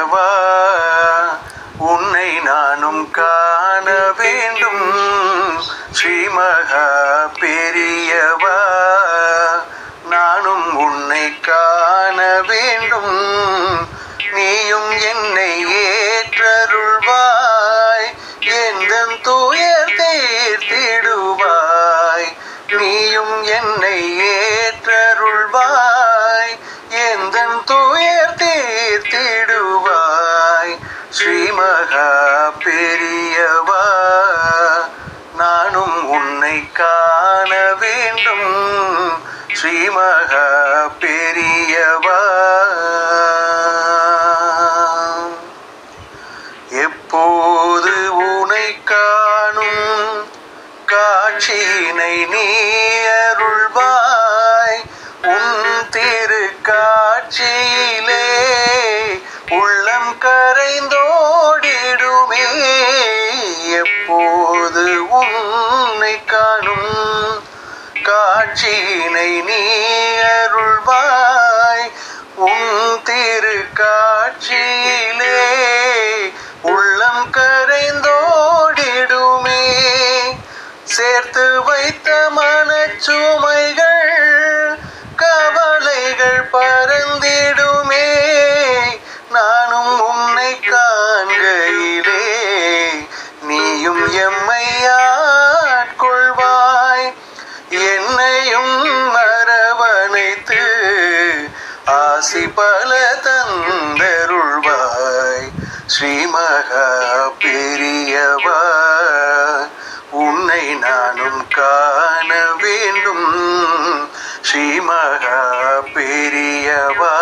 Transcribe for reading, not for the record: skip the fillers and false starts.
பெரியவா, உன்னை நானும் காண வேண்டும். ஸ்ரீ மகா பெரியவா, நானும் உன்னை காண வேண்டும். நீயும் என்னை ஏற்றருள்வாய், எந்தன் துயர் தீர்த்திடுவாய். நீயும் என்னை ஏற்றருள்வாய், எந்தன் துயர் தீர்த்திடுவாய். ஸ்ரீ மகா பெரியவா, நானும் உன்னை காண வேண்டும். ஸ்ரீ மகா பெரியவா, எப்போது உனை காணும் காட்சியினை நீ அருள்வாய். உன் திரு காட்சியிலே உள்ளம் கரைந்தோடிடுமே. எப்போது உன்னை காணும் காட்சியினை நீ அருள்வாய். உன் திரு காட்சியிலே உள்ளம் கரைந்தோடிடுமே. சேர்த்து வைத்த மனச்சுமைகள் கவலைகள் பறந்திடுமே. நானும் உன்னை காண்கையிலே நீயும் எம்மை ஆட்கொள்வாய். என்னையும் அரவணைத்து ஆசி பல தந்தருள்வாய். ஸ்ரீ மகா பெரியவா, உன்னை நானும் காண வேண்டும். ஸ்ரீ மகா பெரியவா.